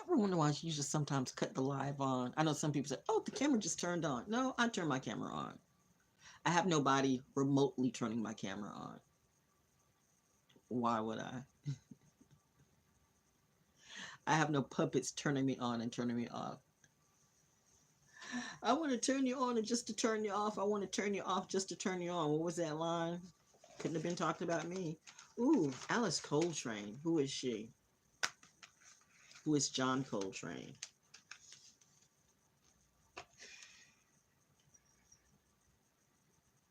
ever wonder why you just sometimes cut the live on? I know some people say, oh, the camera just turned on. No, I turn my camera on. I have nobody remotely turning my camera on. Why would I? I have no puppets turning me on and turning me off. I want to turn you on and just to turn you off. I want to turn you off just to turn you on. What was that line? Couldn't have been talked about me. Ooh, Alice Coltrane. Who is she? Who is John Coltrane?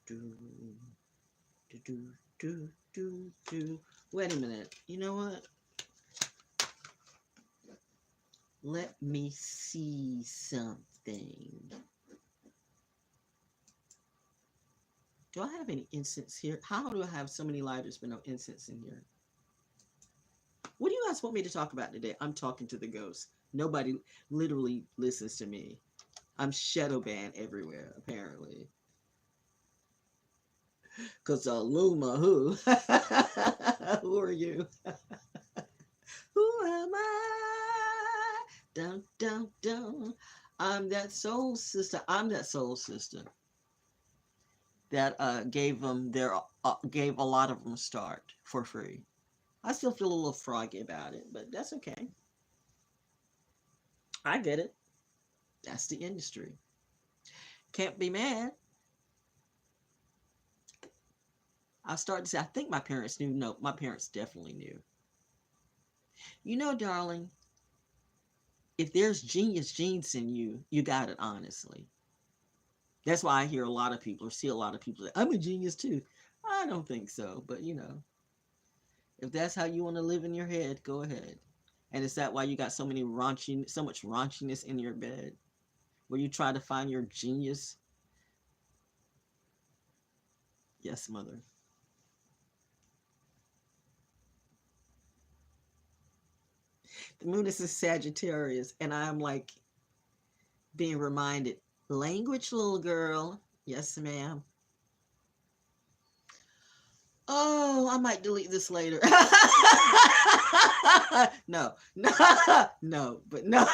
Do, do, do, do, do, do. Wait a minute. You know what? Let me see something. Do I have any incense here? How do I have so many lighters but no incense in here? What do you guys want me to talk about today? I'm talking to the ghosts. Nobody literally listens to me. I'm shadow banned everywhere, apparently. Because Luma, who? Who are you? Who am I? Dun, dun, dun. I'm that soul sister. I'm that soul sister that gave them gave a lot of them a start for free. I still feel a little froggy about it, but that's okay. I get it. That's the industry. Can't be mad. I started to say, I think my parents knew. No, my parents definitely knew. You know, darling, if there's genius genes in you, you got it, honestly. That's why I hear a lot of people or see a lot of people say, I'm a genius too. I don't think so, but you know, if that's how you want to live in your head, go ahead. And is that why you got so much raunchiness in your bed? Where you try to find your genius? Yes, mother. The moon is in Sagittarius, and I'm like being reminded, language, little girl. Yes, ma'am. Oh, I might delete this later. No, no, no, but no.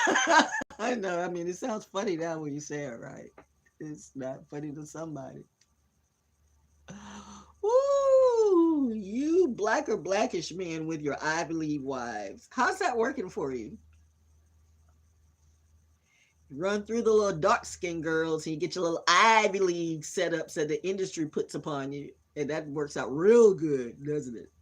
I know. I mean, it sounds funny now when you say it, right? It's not funny to somebody. Woo! You black or blackish men with your Ivy League wives. How's that working for you? Run through the little dark skinned girls and you get your little Ivy League setups that the industry puts upon you. And that works out real good, doesn't it?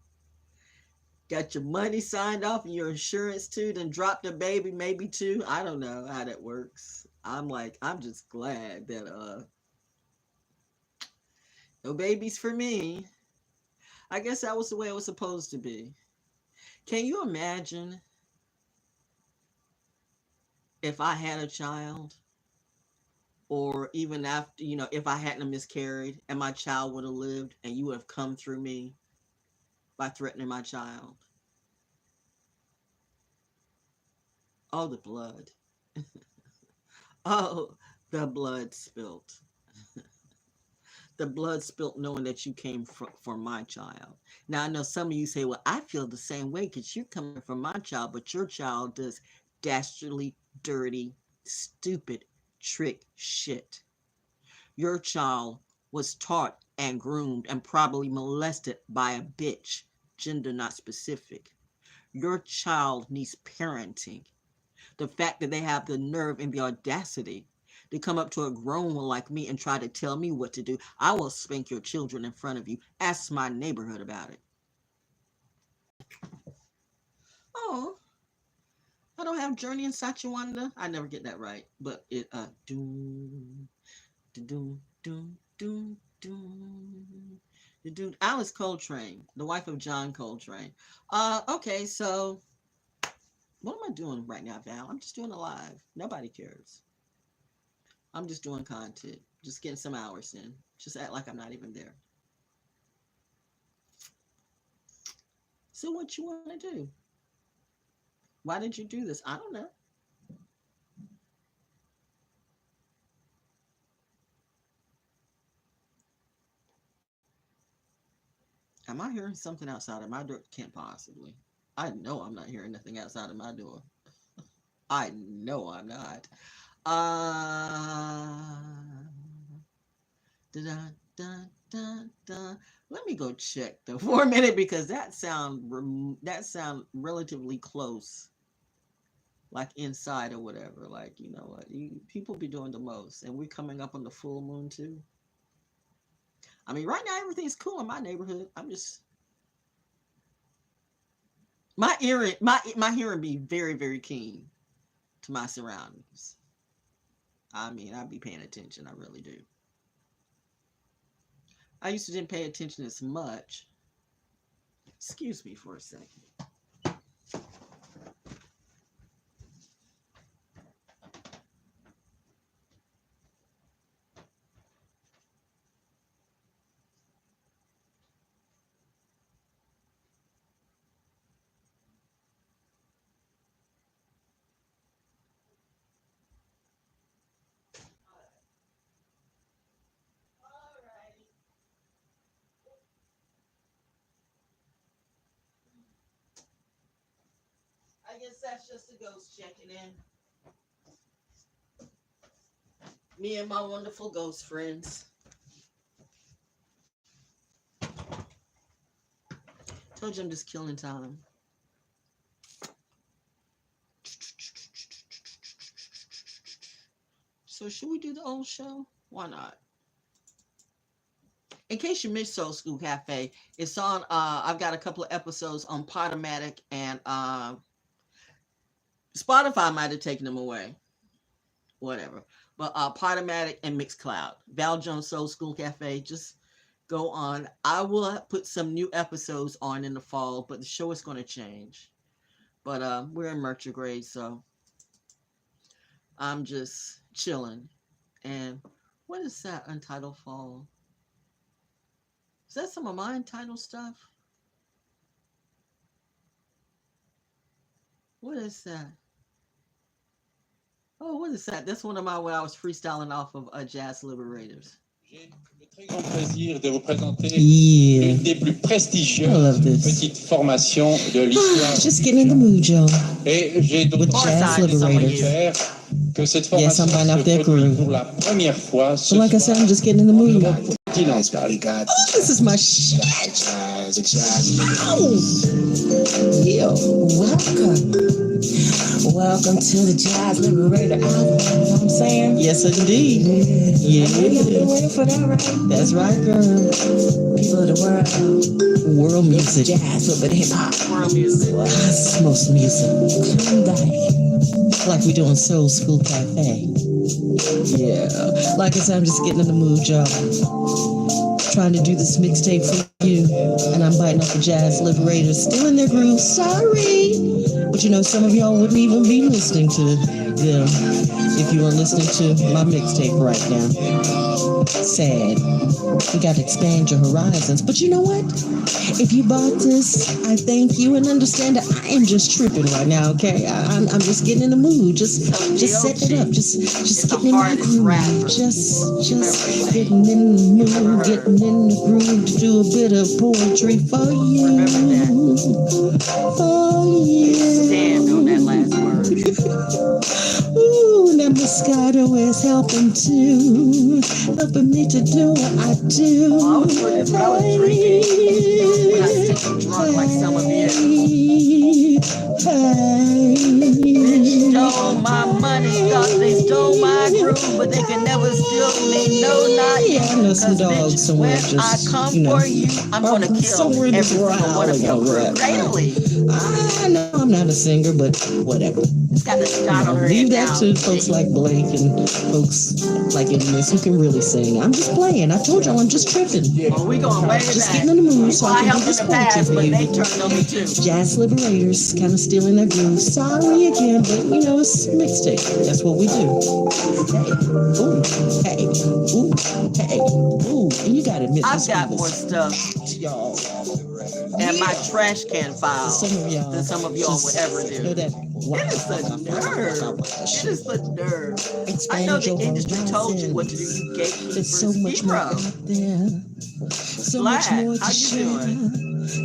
Got your money signed off and your insurance too, then dropped a baby, maybe two. I don't know how that works. I'm just glad that no babies for me. I guess that was the way it was supposed to be. Can you imagine if I had a child, or even after, if I hadn't miscarried and my child would have lived and you would have come through me by threatening my child? Oh, the blood. Oh, the blood spilt. The blood spilt knowing that you came for my child. Now, I know some of you say, well, I feel the same way because you're coming from my child, but your child does dastardly, dirty, stupid, trick shit. Your child was taught and groomed and probably molested by a bitch, gender not specific. Your child needs parenting. The fact that they have the nerve and the audacity to come up to a grown one like me and try to tell me what to do. I will spank your children in front of you. Ask my neighborhood about it. Oh, I don't have Journey in Sachiwanda. I never get that right, but it doom doom doom doom doom. The dude Alice Coltrane, the wife of John Coltrane. Okay, so what am I doing right now, Val? I'm just doing a live. Nobody cares. I'm just doing content, just getting some hours in. Just act like I'm not even there. So what you want to do? Why did you do this? I don't know. Am I hearing something outside of my door? Can't possibly. I know I'm not hearing nothing outside of my door. I know I'm not. Da, da, da, da. Let me go check though for a minute because that sound relatively close, like inside or whatever. Like you know what, people be doing the most, and we're coming up on the full moon too. I mean, right now everything's cool in my neighborhood. I'm just my hearing be very very keen to my surroundings. I mean, I be paying attention. I really do. I used to didn't pay attention as much. Excuse me for a second. I guess that's just a ghost checking in. Me and my wonderful ghost friends. Told you I'm just killing time. So should we do the old show? Why not? In case you missed Soul School Cafe, it's on, I've got a couple of episodes on Podomatic, and Spotify might have taken them away. Whatever. But Podomatic and MIXCLOUD. ValJones Soul School Cafe. Just go on. I will put some new episodes on in the fall, but the show is going to change. But we're in retrograde, so I'm just chilling. And what is that Untitled Fall? Is that some of my Untitled stuff? What is that? Oh, what is that? That's one of my, where I was freestyling off of Jazz Liberators. J'ai le très grand plaisir de vous présenter une des plus prestigieuses petites formations de l'histoire. Just getting in the mood, Joe. Et j'ai d'autant faire que cette formation se produit pour la première fois ce like I said, I'm just getting in the mood. Oh, this is my shit. Yo, welcome. Welcome to the Jazz Liberator album. You know what I'm saying? Yes, indeed. Yeah. You're waiting for that, right? That's right, girl. People of the world. World music. Jazz, a little bit of hip hop. World music. Cosmos music. Like we do on Soul School Cafe. Yeah. Like I said, I'm just getting in the mood, y'all. Trying to do this mixtape for you. And I'm biting off the Jazz Liberators. Still in their groove. Sorry. But you know, some of y'all wouldn't even be listening to them if you were listening to my mixtape right now. Sad. You got to expand your horizons. But you know what? If you bought this, I thank you and understand that I am just tripping right now, okay? I'm just getting in the mood. Just setting it up. Just getting in my groove. Just getting in the mood, getting in the groove to do a bit of poetry for you. For you. Stand on that last word. Ooh, that Moscato is helping too. Helping me to do what I do. Well, I was drinking when I was drunk like some of you. They stole my money, thought they stole my groove, but they can never steal me. No, not yet. I know some dogs somewhere just, I come for you, I'm gonna kill every single one of your crew. Greatly. I know I'm not a singer, but whatever. It's got the shot on her. Leave that to folks like Blake and folks like Ignis who can really sing. I'm just playing. I told y'all I'm just tripping. Well, we going way back. Just getting in the mood so I can do this poetry for you. They turned on me too. Jazz Liberators, kind of stealing their groove. Sorry again, but you know it's mixtape. That's what we do. Hey, ooh, hey, ooh, and you gotta admit, I've got more stuff, y'all, and my trash can file than some of y'all would ever do. Know that. Wow. It is such nerve. It is such nerve. I know the industry told you what to do. You gave me so much more out there. So much more to share.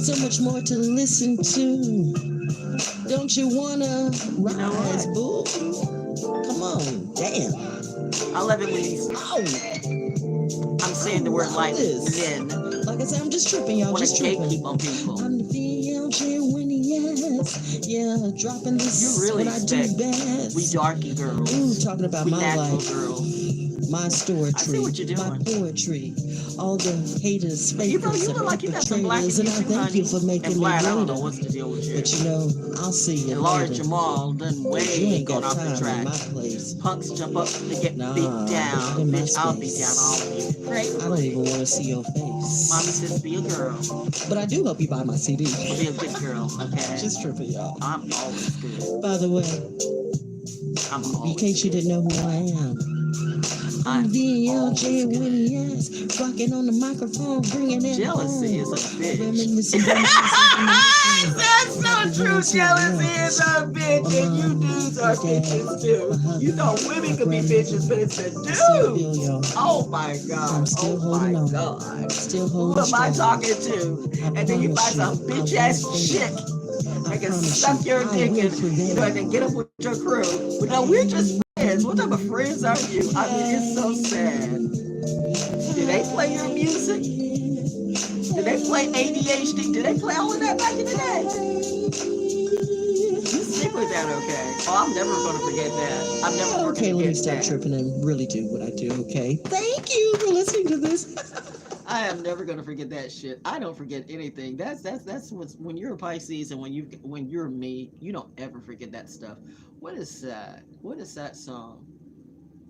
So much more to listen to. Don't you wanna rise, boo? Come on, damn. I love it when you. I'm saying the word like men. Like I said, I'm just tripping, y'all. Just tripping. Gatekeep on people. I'm the VLJ, yeah, dropping this. You really what I do expect best. we darky girls. Ooh, talking about my life. Girls. My storytree, my poetry, all the haters, fakers, and perpetrators, and I thank you for making me I don't know greater. what's the deal with you. But you know, I'll see you and Lord later. Jamal done You way ain't gone got off the time track. in my place. Punks jump up to get beat down. in my Bitch, I'll be space. down all of you. Great. I don't even want to see your face. Mommy says be a girl. But I do hope you buy my CD. Be a good girl, okay? Just tripping, y'all. I'm always good. By the way, I'm always in case you didn't know who I am, I'm VLJ Winnie ass, rocking on the microphone, bringing it Jealousy is a bitch. That's so true. Jealousy is a bitch, and you dudes are bitches too. You know women can be bitches, but it's the dudes. Oh my God. I'm still holding on. God. Still holding Who am I talking to? And then you find some bitch ass chick. I can suck your dick and, and then get up with your crew. But no, we're just friends. What type of friends are you? I mean, it's so sad. Did they play your music? Did they play ADHD? Did they play all of that back in the day? You stick with that, okay? Oh, I'm never going to forget that. I'm never going to forget that. Okay, let me stop tripping and really do what I do, okay? Thank you for listening to this. I am never gonna forget that shit. I don't forget anything. That's what's when you're a Pisces and when you're me, you don't ever forget that stuff. What is that? What is that song?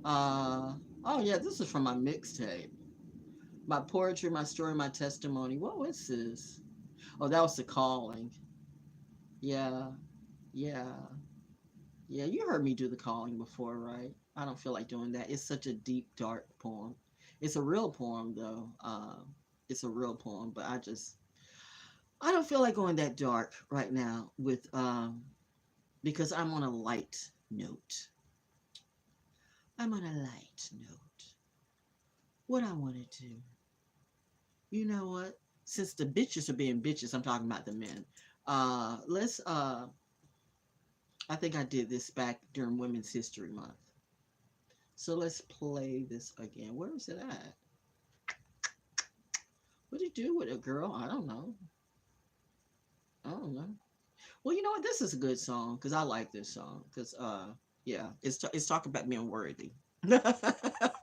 Oh yeah, this is from my mixtape. My poetry, my story, my testimony. What was this? Oh, that was The Calling. Yeah. You heard me do The Calling before, right? I don't feel like doing that. It's such a deep, dark poem. It's a real poem, though. It's a real poem, but I don't feel like going that dark right now with, because I'm on a light note. I'm on a light note. What I want to do. You know what? Since the bitches are being bitches, I'm talking about the men. I think I did this back during Women's History Month. So let's play this again. Where is it at? What do you do with it, girl? I don't know. Well, you know what? This is a good song because I like this song. Because, yeah, it's talking about being worthy.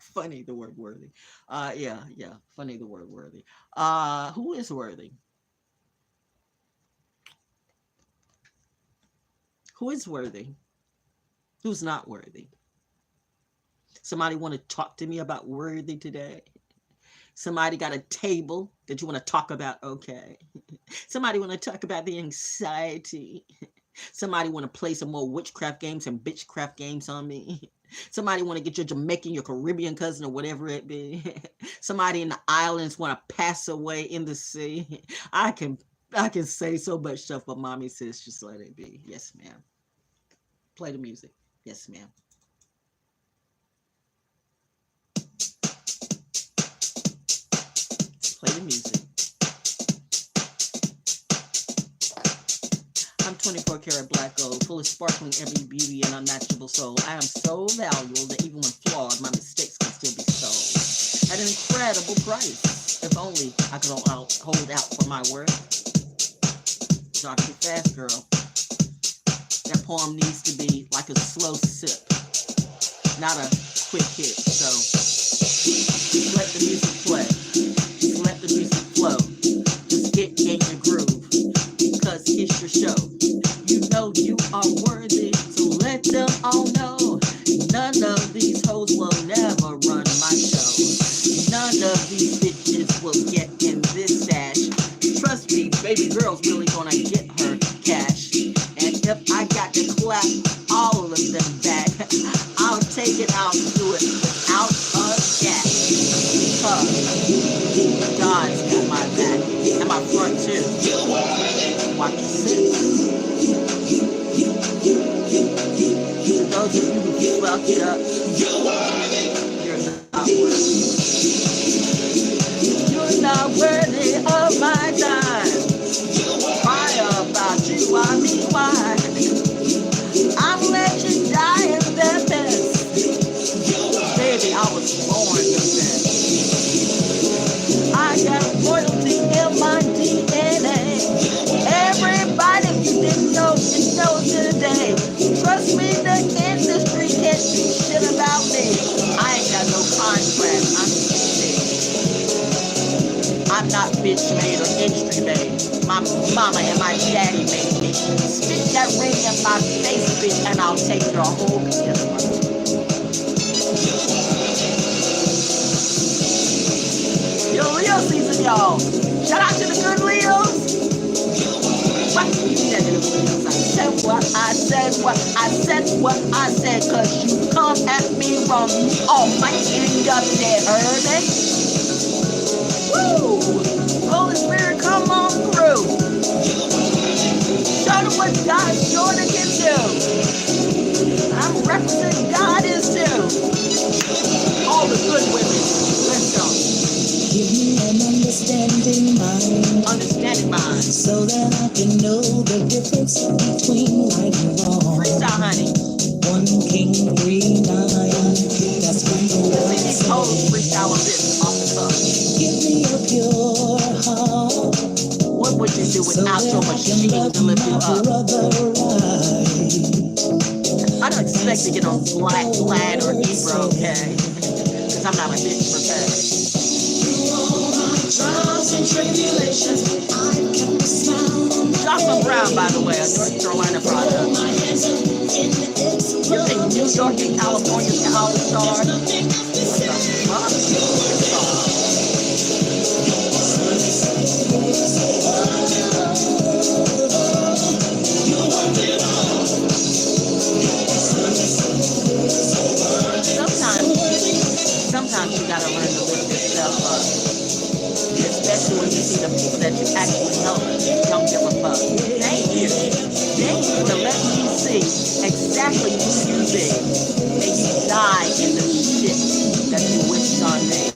Funny, the word worthy. Yeah. Funny, the word worthy. Who is worthy? Who is worthy? Who's not worthy? Somebody want to talk to me about worthy today? Somebody got a table that you want to talk about? Okay. Somebody want to talk about the anxiety. Somebody want to play some more witchcraft games and bitchcraft games on me. Somebody want to get your Jamaican, your Caribbean cousin, or whatever it be. Somebody in the islands want to pass away in the sea. I can say so much stuff, but mommy says just let it be. Yes, ma'am. Play the music. Yes, ma'am. Play the music. I'm 24 karat black gold, full of sparkling every beauty and unmatchable soul. I am so valuable that even when flawed, my mistakes can still be sold. At an incredible price. If only I could hold out for my worth. Talk too fast, girl. That poem needs to be like a slow sip, not a quick hit. So let the music play. Let the music flow. Just get in your groove, because it's your show. You know you are worthy, so let them all know. None of these hoes will never run my show. None of these bitches will get in this stash. Trust me, baby girl's really gonna get her cash. And if I got to clap all of them back, I'll take it, I'll do it without a gap. Because God's got my back and my front too. Watch your six. To those of you who fucked it up, you're not worthy. You're not worthy of my time. Why about you? I mean, why? Bitch-Made or Extra-Made. My mama and my daddy made me. Stick that ring in my face, bitch, and I'll take your whole Christmas. Yo, Leo season, y'all. Shout out to the good Leos. What you negative Leos? I said what I said, what I said, what I said, cause you come at me wrong. You all might end up dead, heard it? Woo! Holy Spirit, come on through. Show them what God's Jordan can do. I'm representing God is too. All the good women. Let's go. Give me an understanding mind. Understanding mind. So that I can know the difference between right and wrong. Freestyle, honey. 1 King 3 9. That's when the Let's Lord see these hoes freestyle on this off the top. give me a pure heart. What would you do without your machine to lift you up? I don't expect to get on Black, Lad, or Ebro, okay? Because I'm not a bitch for pay. Jocelyn Brown, by the way, a North Carolina product. You think New York and California can all stars? What the fuck? Sometimes you gotta learn to lift yourself up. Especially when you see the people that you actually help don't give a fuck. Thank you. Thank you for letting me see exactly who you be. May you die in the shit that you wished on me.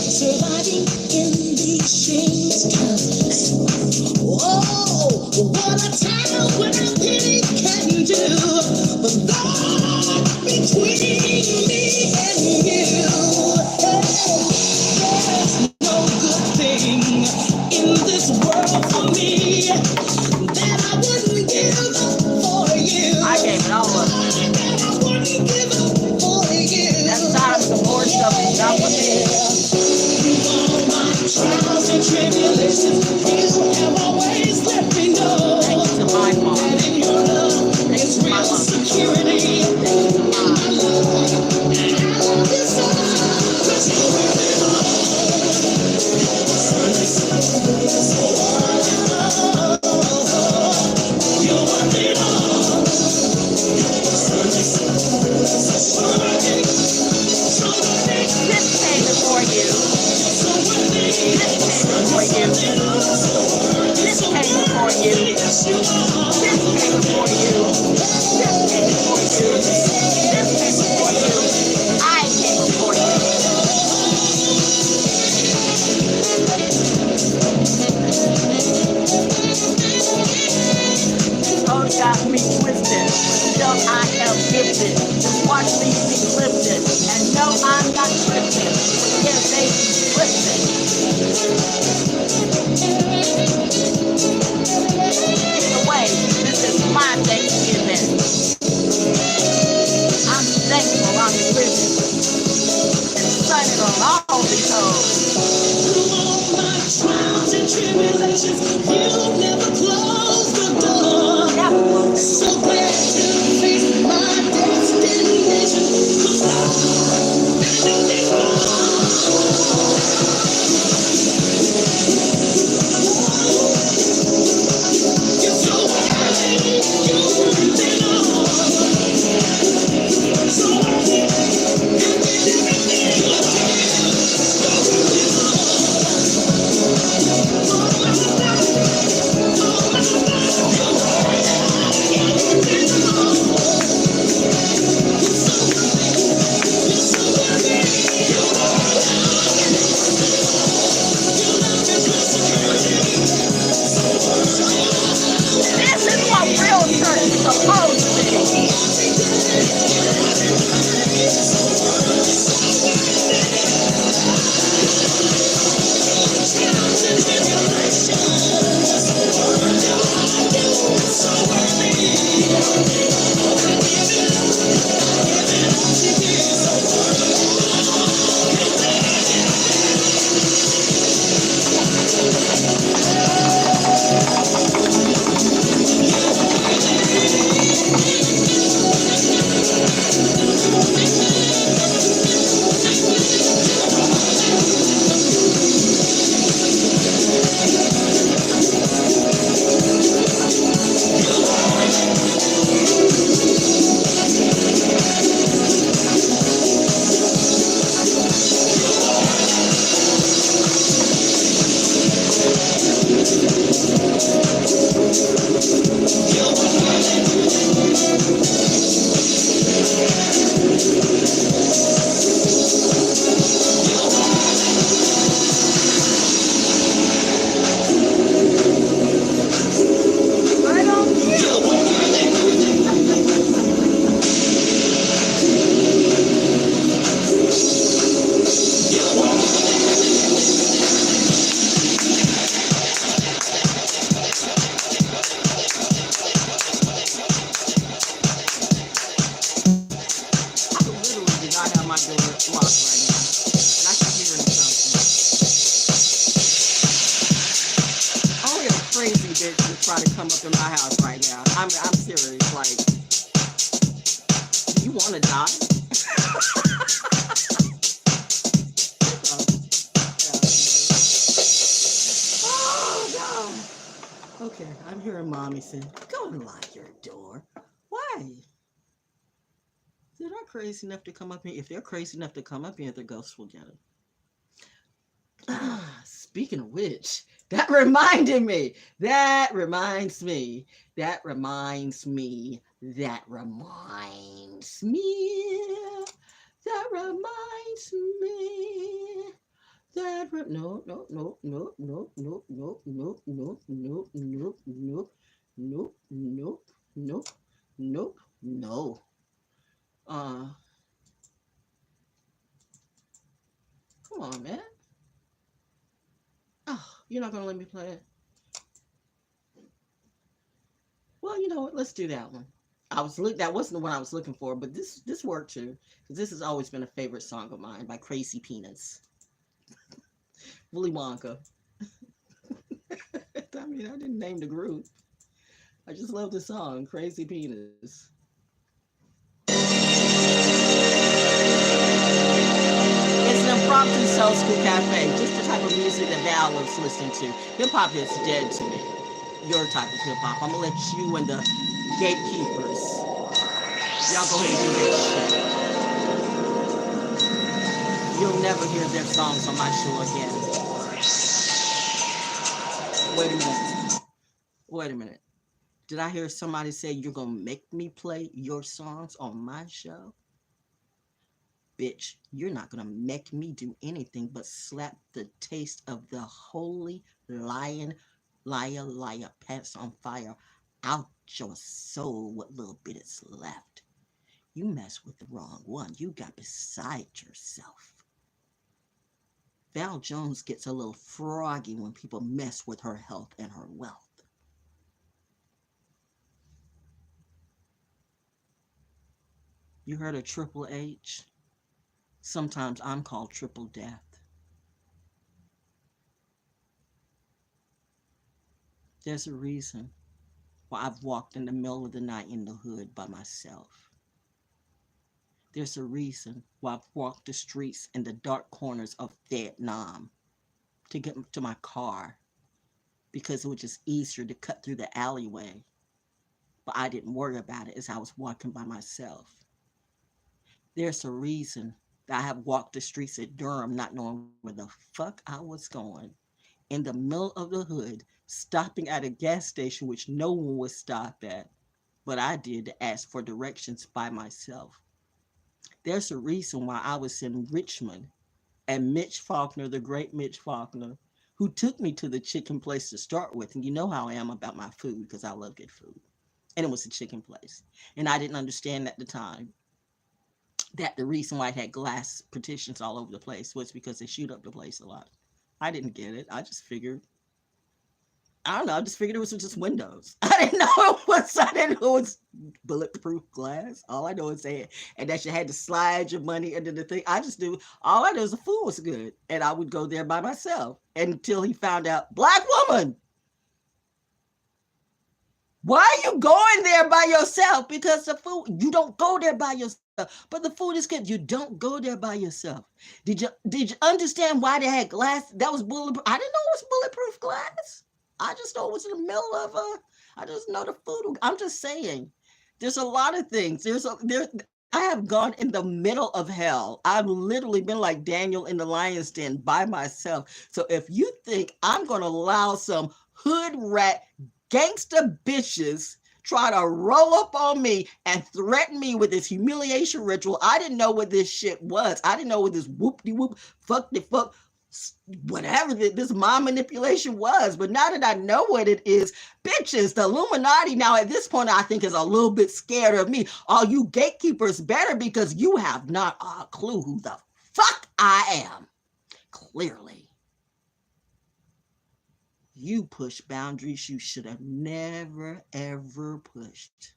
Surviving in these strange times. Whoa, what a time when I really can do. But God between me and you. There's no good thing in this world for me that I wouldn't give up for you. I gave it all up. That I wouldn't give up for you. That's time some more stuff is not with me. Trials and tribulations, you have always let me know. Thank you to my mom. And in your love is real security. And I love you so. 'Cause you're worth it all. You're worth it all. This came before you. This came before you. This came before you. This came before you. This came before you. This came before you. I came before you. Oh, got me twisted. Still I am gifted. Just watch me be lifted. And no, I'm not drifting. Yeah, they be drifting. Either way, this is my Thanksgiving. I'm thankful I'm living. And sunning on all these hoes. Through all my trials and tribulations, you never closed the door. So glad to face my destination. 'Cause you're so worthy, you're worth it all. So worthy, you're crazy bitch to try to come up in my house right now. I'm serious. Like, do you want to die? Oh God. Okay, I'm hearing mommy say, "Go and lock your door." Why? They're not crazy enough to come up here. If they're crazy enough to come up here, the ghosts will get them. Speaking of which, that reminded me. That reminds me. That reminds me. That reminds me. That reminds me. That no no no no no no no no no no no no no no no no no. Come on, man. Oh, you're not gonna let me play it. Well, you know what? Let's do that one. That wasn't the one I was looking for, but this worked too, because this has always been a favorite song of mine by Crazy Peanuts. Willy Wonka. I mean, I didn't name the group. I just love the song, Crazy Peanuts. It's an impromptu soul school cafe, just the type of music that Val loves listening to. Hip hop is dead to me. Your type of hip hop. I'm gonna let you and the gatekeepers, y'all go ahead and do that shit. You'll never hear their songs on my show again. Wait a minute. Wait a minute. Did I hear somebody say you're gonna make me play your songs on my show? Bitch, you're not gonna make me do anything but slap the taste of the holy liar pants on fire out your soul what little bit is left. You mess with the wrong one. You got beside yourself. Val Jones gets a little froggy when people mess with her health and her wealth. You heard of Triple H? Sometimes I'm called Triple Death. There's a reason why I've walked in the middle of the night in the hood by myself. There's a reason why I've walked the streets in the dark corners of Vietnam to get to my car, because it was just easier to cut through the alleyway. But I didn't worry about it as I was walking by myself. There's a reason that I have walked the streets at Durham not knowing where the fuck I was going, in the middle of the hood, stopping at a gas station which no one would stop at, but I did, to ask for directions by myself. There's a reason why I was in Richmond, and Mitch Faulkner, the great Mitch Faulkner, who took me to the chicken place to start with, and you know how I am about my food because I love good food, and it was a chicken place, and I didn't understand at the time that the reason why it had glass partitions all over the place was because they shoot up the place a lot. I didn't get it. I just figured, I don't know, I just figured it was just windows. I didn't know it was bulletproof glass. All I know is that, and that you had to slide your money into the thing. I just knew, all I knew is the food was good. And I would go there by myself until he found out, Black woman, why are you going there by yourself? Because the food, you don't go there by yourself. But the food is good. You don't go there by yourself. Did you understand why they had glass? That was bulletproof. I didn't know it was bulletproof glass. I just know it was in the middle of I just know the food. I'm just saying, there's a lot of things. I have gone in the middle of hell. I've literally been like Daniel in the lion's den by myself. So if you think I'm going to allow some hood rat gangster bitches try to roll up on me and threaten me with this humiliation ritual, I didn't know what this shit was. I didn't know what this whoop-de-whoop, fuck, whatever this mind manipulation was. But now that I know what it is, bitches, the Illuminati now at this point I think is a little bit scared of me. All you gatekeepers better, because you have not a clue who the fuck I am. Clearly. You push boundaries you should have never, ever pushed.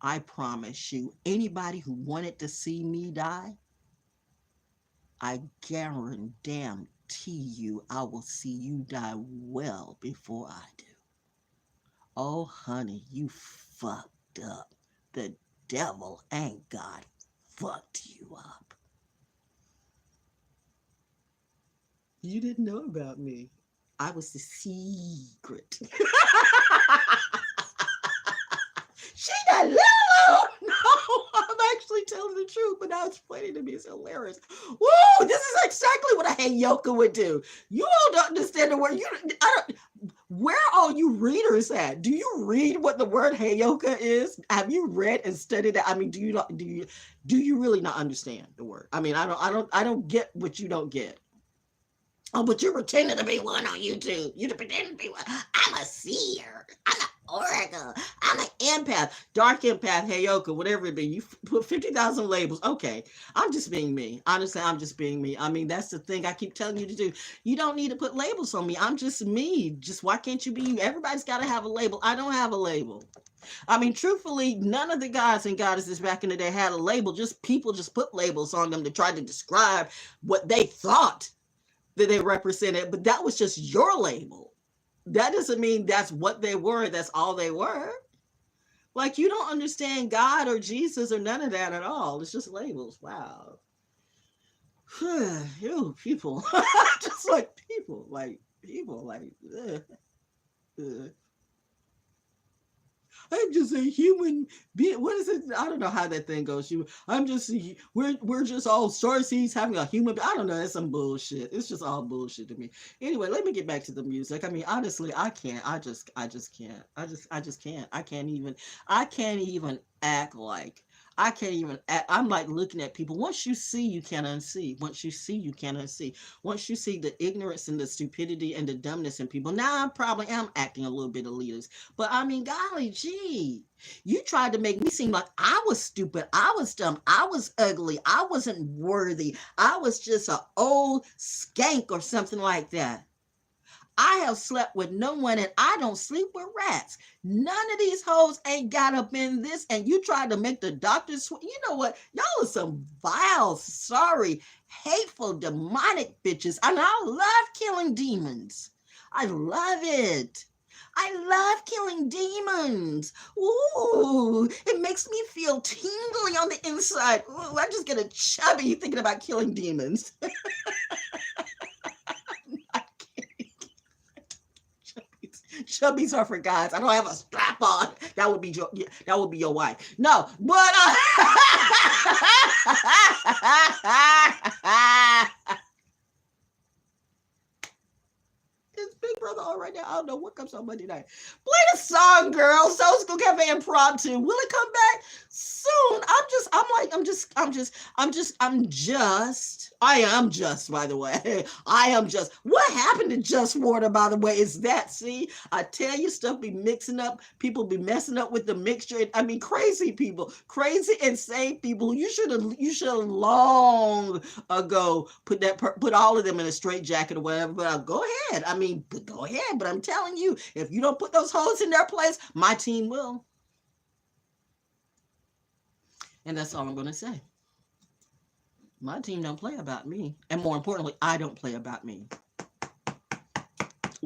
I promise you, anybody who wanted to see me die, I guarantee you I will see you die well before I do. Oh, honey, you fucked up. The devil and God fucked you up. You didn't know about me. I was the secret. She got Lulu. No, I'm actually telling the truth, but now it's funny to me. It's hilarious. Woo! This is exactly what a Heyoka would do. You all don't understand the word. Where are all you readers at? Do you read what the word Heyoka is? Have you read and studied it? I mean, do you really not understand the word? I mean, I don't get what you don't get. Oh, but you're pretending to be one on YouTube. You're pretending to be one. I'm a seer. I'm an oracle. I'm an empath, dark empath, Heyoka, whatever it be. You put 50,000 labels. Okay, I'm just being me. Honestly, I'm just being me. I mean, that's the thing I keep telling you to do. You don't need to put labels on me. I'm just me. Just why can't you be you? Everybody's got to have a label. I don't have a label. I mean, truthfully, none of the gods and goddesses back in the day had a label. Just people just put labels on them to try to describe what they thought that they represented, but that was just your label. That doesn't mean that's what they were, that's all they were. Like, you don't understand God or Jesus or none of that at all. It's just labels. Wow. Ew, people. Just like people. Ugh, ugh. I'm just a human being. What is it? I don't know how that thing goes. We're just all star seeds having a human. I don't know. It's some bullshit. It's just all bullshit to me. Anyway, let me get back to the music. I mean, honestly, I can't. I just can't. I just can't. I can't even act like. I can't even act. I'm like looking at people. Once you see, you can't unsee. Once you see, you can't unsee. Once you see the ignorance and the stupidity and the dumbness in people. Now I probably am acting a little bit elitist. But I mean, golly gee, you tried to make me seem like I was stupid. I was dumb. I was ugly. I wasn't worthy. I was just an old skank or something like that. I have slept with no one and I don't sleep with rats. None of these hoes ain't got up in this, and you tried to make the doctors. You know what? Y'all are some vile, sorry, hateful, demonic bitches. And I love killing demons. I love it. I love killing demons. Ooh, it makes me feel tingly on the inside. Ooh, I just get a chubby thinking about killing demons. Chubbies are for guys. I don't have a strap on. That would be your wife. No, but it's Big Brother on right now. I don't know what comes on Monday night. Play the song, girl. Soul School Cafe Impromptu. Will it come back soon? I am just, by the way. I am just. What happened to Just Water, by the way? Is that, see? I tell you, stuff be mixing up. People be messing up with the mixture. I mean, crazy people. Crazy, insane people. You should have long ago put all of them in a straitjacket or whatever. But go ahead. I mean, go ahead. But I'm telling you, if you don't put those hoes in their place, my team will. And that's all I'm going to say. My team don't play about me. And more importantly, I don't play about me.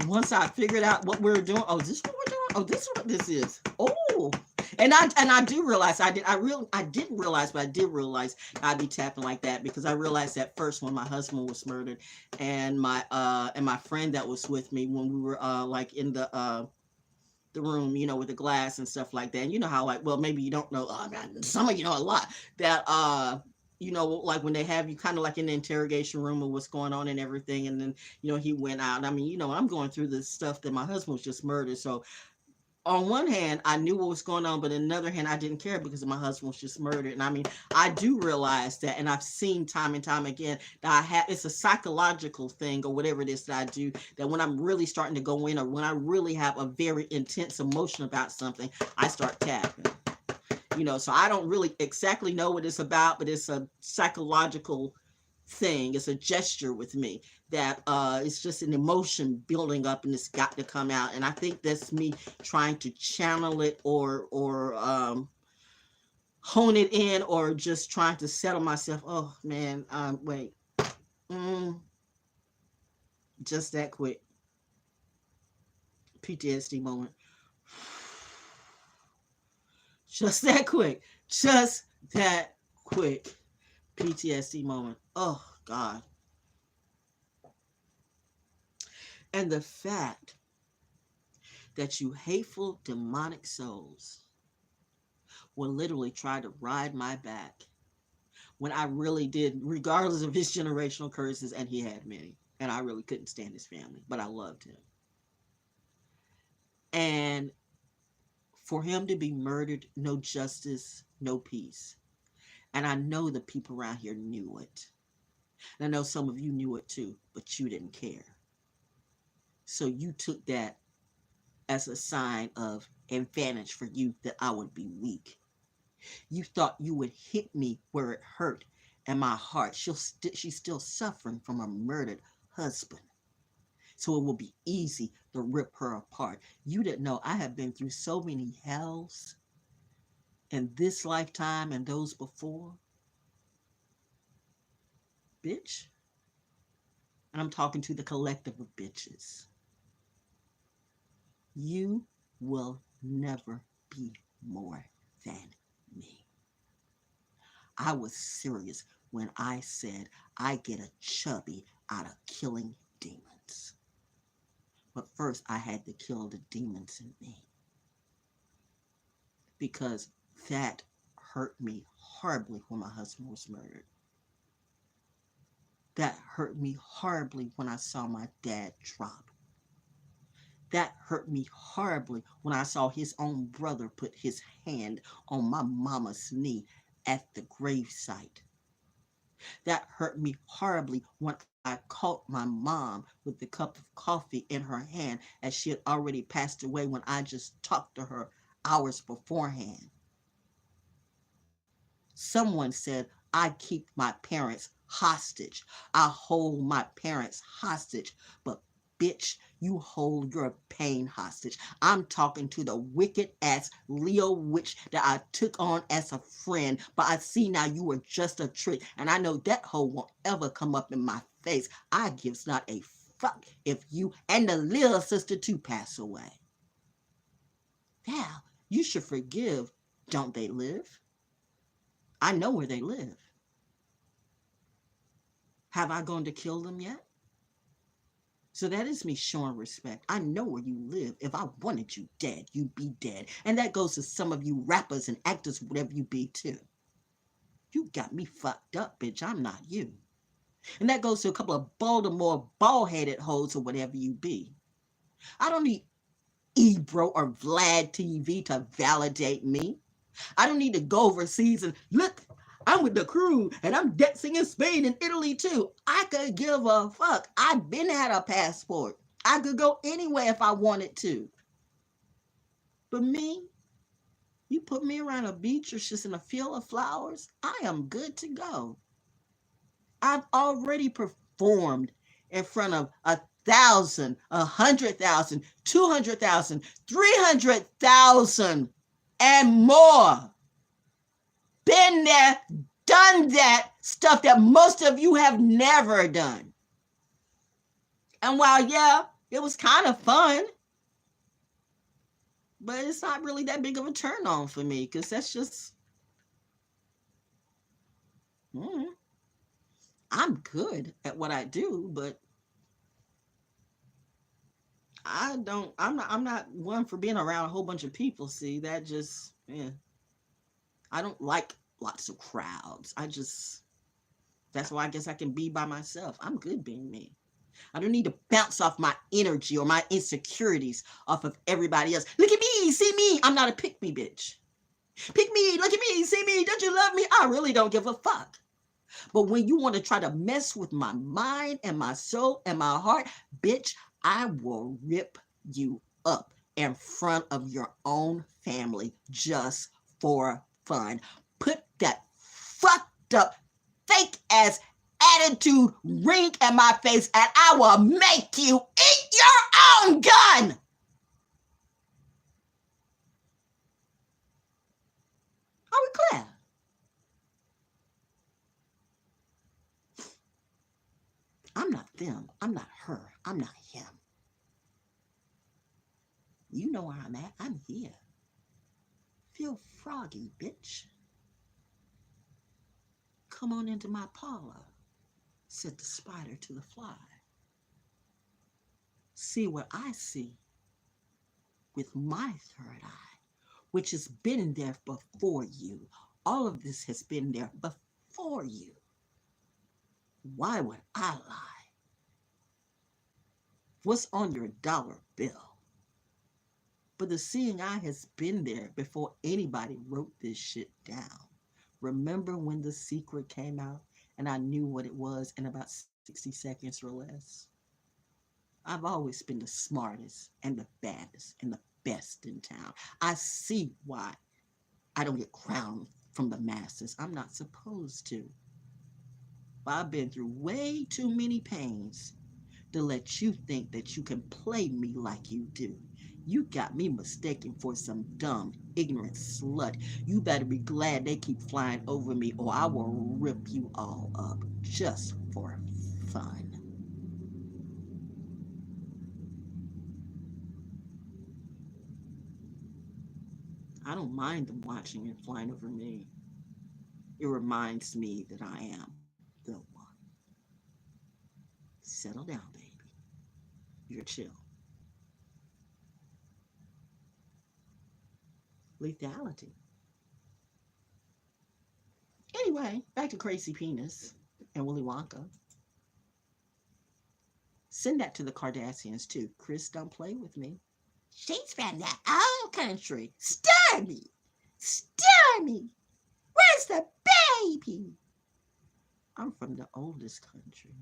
Once I figured out what we're doing, oh, is this what we're doing? Oh, this is what this is. Oh. And I do realize I didn't realize, but I did realize I'd be tapping like that because I realized that first when my husband was murdered and my friend that was with me when we were like in the room, you know, with the glass and stuff like that. And you know how, like, well, maybe you don't know, some of you know a lot, that you know, like when they have you kind of like in the interrogation room of what's going on and everything, and then, you know, he went out. I mean, you know, I'm going through this stuff that my husband was just murdered, so on one hand, I knew what was going on, but on the other hand, I didn't care because my husband was just murdered. And I mean, I do realize that, and I've seen time and time again that it's a psychological thing or whatever it is that I do, that when I'm really starting to go in or when I really have a very intense emotion about something, I start tapping. You know, so I don't really exactly know what it's about, but it's a psychological thing. It's a gesture with me that it's just an emotion building up and it's got to come out. And I think that's me trying to channel it or hone it in, or just trying to settle myself. Oh man, wait. Just that quick. PTSD moment. Just that quick. Just that quick. PTSD moment. Oh, God. And the fact that you hateful, demonic souls will literally try to ride my back when I really did, regardless of his generational curses, and he had many, and I really couldn't stand his family, but I loved him. And for him to be murdered, no justice, no peace. And I know the people around here knew it. And I know some of you knew it too, but you didn't care. So you took that as a sign of advantage for you that I would be weak. You thought you would hit me where it hurt and my heart. She's still suffering from a murdered husband. So it will be easy to rip her apart. You didn't know I have been through so many hells in this lifetime and those before. Bitch. And I'm talking to the collective of bitches. You will never be more than me. I was serious when I said I get a chubby out of killing demons. But first I had to kill the demons in me. Because that hurt me horribly when my husband was murdered. That hurt me horribly when I saw my dad drop. That hurt me horribly when I saw his own brother put his hand on my mama's knee at the gravesite. That hurt me horribly when I caught my mom with the cup of coffee in her hand as she had already passed away when I just talked to her hours beforehand. Someone said, I keep my parents hostage. I hold my parents hostage. But bitch, you hold your pain hostage. I'm talking to the wicked ass Leo witch that I took on as a friend, but I see now you were just a trick, and I know that hoe won't ever come up in my face. I gives not a fuck if you and the little sister too pass away. Now, you should forgive, don't they live? I know where they live. Have I gone to kill them yet? So that is me showing respect. I know where you live. If I wanted you dead, you'd be dead. And that goes to some of you rappers and actors, whatever you be too. You got me fucked up, bitch. I'm not you. And that goes to a couple of Baltimore bald-headed hoes or whatever you be. I don't need Ebro or Vlad TV to validate me. I don't need to go overseas and look, I'm with the crew and I'm dancing in Spain and Italy too. I could give a fuck. I've been had a passport. I could go anywhere if I wanted to. But me, you put me around a beach or just in a field of flowers, I am good to go. I've already performed in front of 1,000, 100,000, 200,000, 300,000 and more. Been there, done that, stuff that most of you have never done. And while, yeah, it was kind of fun, but it's not really that big of a turn on for me, because that's just, I'm good at what I do, but I'm not one for being around a whole bunch of people. See, that just, I don't like lots of crowds. That's why I guess I can be by myself. I'm good being me. I don't need to bounce off my energy or my insecurities off of everybody else. Look at me, see me. I'm not a pick me bitch. Pick me, look at me, see me. Don't you love me? I really don't give a fuck. But when you want to try to mess with my mind and my soul and my heart, bitch, I will rip you up in front of your own family just for fun. Put that fucked up, fake ass attitude ring in my face and I will make you eat your own gun. Are we clear? I'm not them. I'm not her. I'm not him. You know where I'm at. I'm here. feel froggy, bitch. Come on into my parlor, said the spider to the fly. See what I see with my third eye, which has been there before you. All of this has been there before you. Why would I lie? What's on your dollar bill? But the seeing eye has been there before anybody wrote this shit down. Remember when The Secret came out and I knew what it was in about 60 seconds or less? I've always been the smartest and the baddest and the best in town. I see why I don't get crowned from the masses. I'm not supposed to. But I've been through way too many pains to let you think that you can play me like you do. You got me mistaken for some dumb, ignorant slut. You better be glad they keep flying over me or I will rip you all up just for fun. I don't mind them watching and flying over me. It reminds me that I am the one. Settle down, baby. You're chill. Lethality. Anyway, back to Crazy Penis and Willy Wonka. Send that to the Kardashians too. Chris, don't play with me. She's from the old country. Stir me. Stir me. Where's the baby? I'm from the oldest country.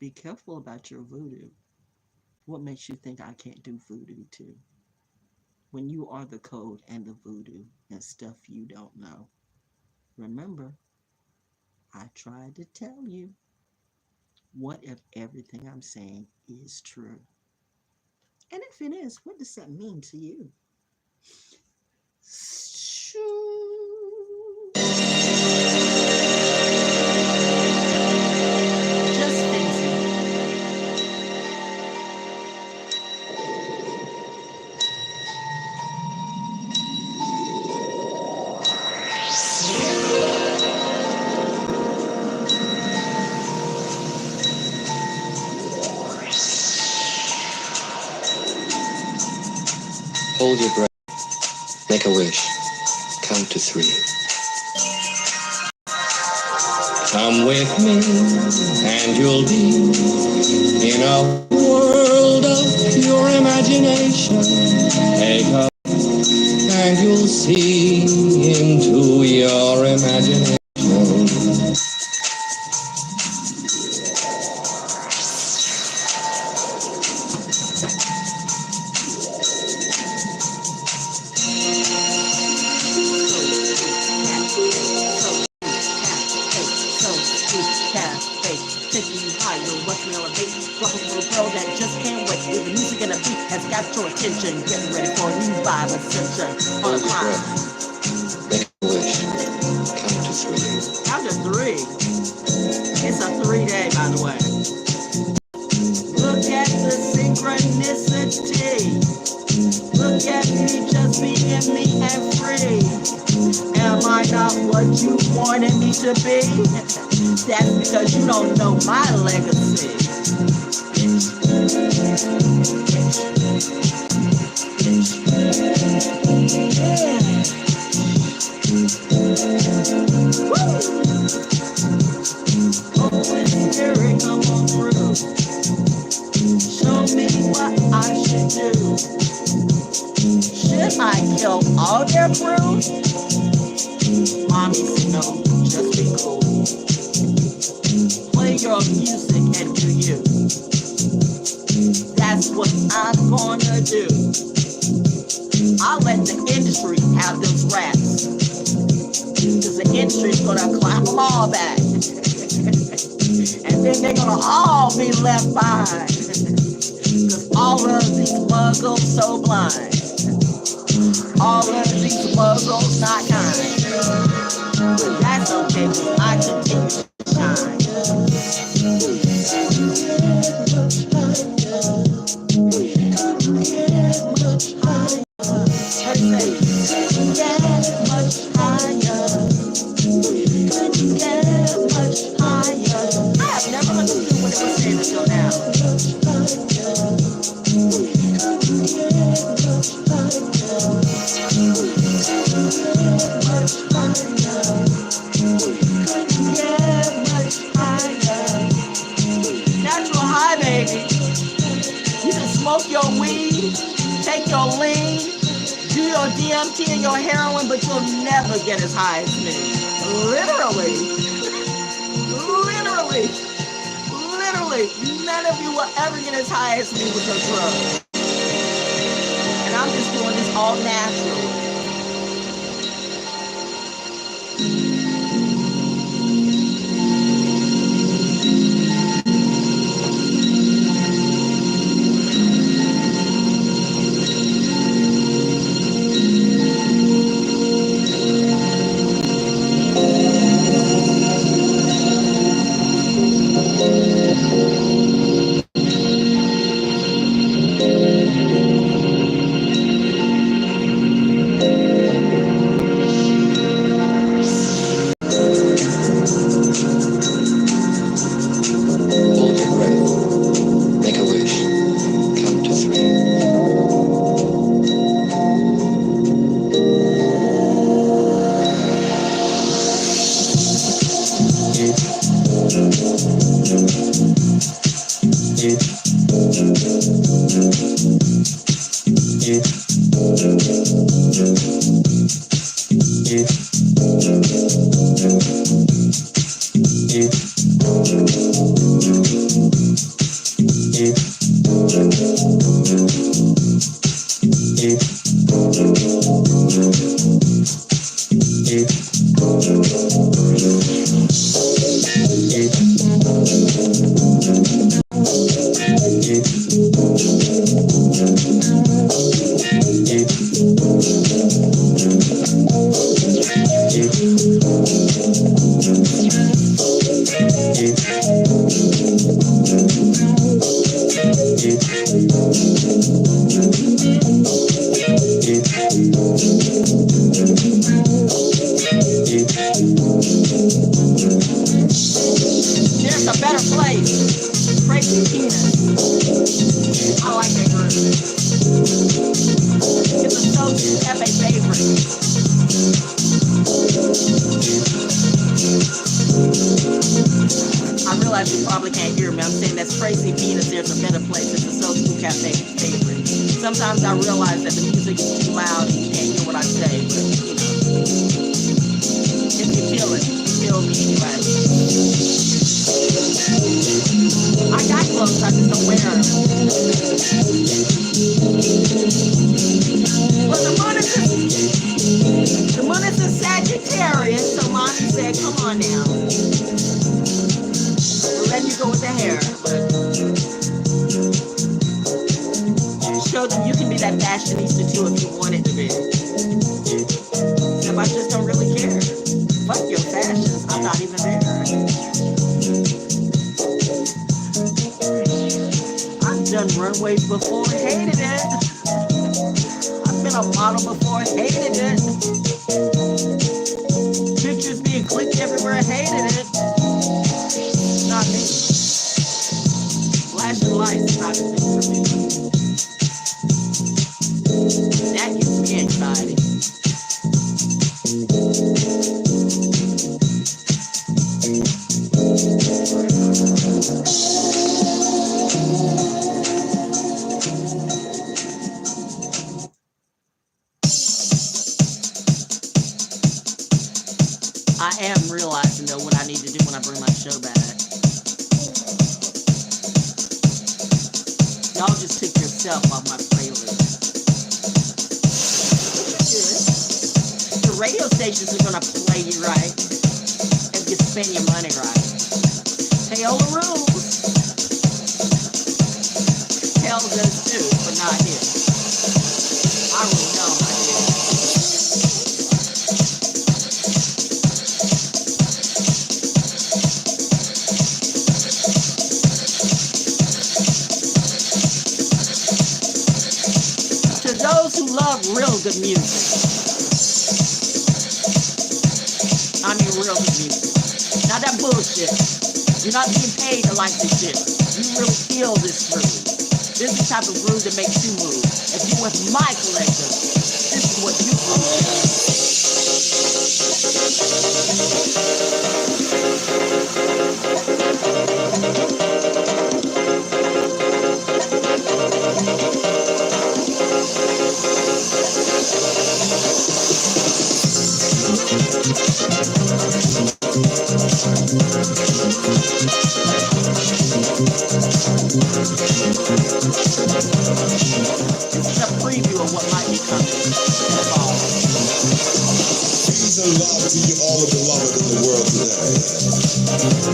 Be careful about your voodoo. What makes you think I can't do voodoo too? When you are the code and the voodoo and stuff you don't know. Remember, I tried to tell you. What if everything I'm saying is true? And if it is, what does that mean to you? Just face it. Hold your breath. Make a wish. Count to 3. Come with me, and you'll be in a world of pure imagination. Take a and you'll see into your imagination. Attention, get ready for a new vibe ascension on the climb. Make a wish. Count to 3. Count to 3. It's a 3-day, by the way. Look at the synchronicity. Look at me just being me and free. Am I not what you wanted me to be? That's because you don't know my legacy. Holy Spirit, come on through. Show me what I should do. Should I kill all their crew? Mommy said no, just be cool. Play your music and do you. That's what I'm gonna do. I'll let the industry have those raps. Because the industry's gonna clap them all back. And then they're gonna all be left behind. Because all of these muggles so blind. All of these muggles not kind. But that's okay, because I continue to shine. Never understood what it was saying until now. Natural high, baby. You can smoke your weed, take your lean, do your DMT and your heroin, but you'll never get as high as me. Literally. Literally. Literally. None of you will ever get as high as me with your drugs. And I'm just doing this all naturally. Hold your breath. Make a wish. Count to 3. There's a better place. Crazy penis. I like that group. It's a so FA favorite. I realize you probably can't hear me. I'm saying that's Crazy Penis. There's a better place. It's a Soul School Cafe favorite. Sometimes I realize that the music is too loud and you can't hear what I say, but you know, if you feel it, you feel me anyway. I got clothes, I just don't wear them. Well, the moon is a Sagittarius, so Mommy said, come on now. We'll let you go with the hair, but show them you can be that fashionista too if you wanted to be. Except I just don't really care. Fuck your fashions, I'm not even there. I've done runways before, hated it. I've been a model before, hated it. Pictures being clicked everywhere, hated it. Not me. Flashing lights is not a thing for me. That gives me anxiety. I am realizing though what I need to do when I bring my show back. Y'all just took yourself off my playlist. Good. The radio stations are gonna play you right if you spend your money right. Heyoka rules. Hell does too, but not here. I really know I did. Those who love real good music. I mean real good music. Not that bullshit. You're not being paid to like this shit. You really feel this groove. This is the type of groove that makes you move. If you're with my collective, this is what you This is a preview of what might be coming in the fall. Peace and love to you all beloved in the world today.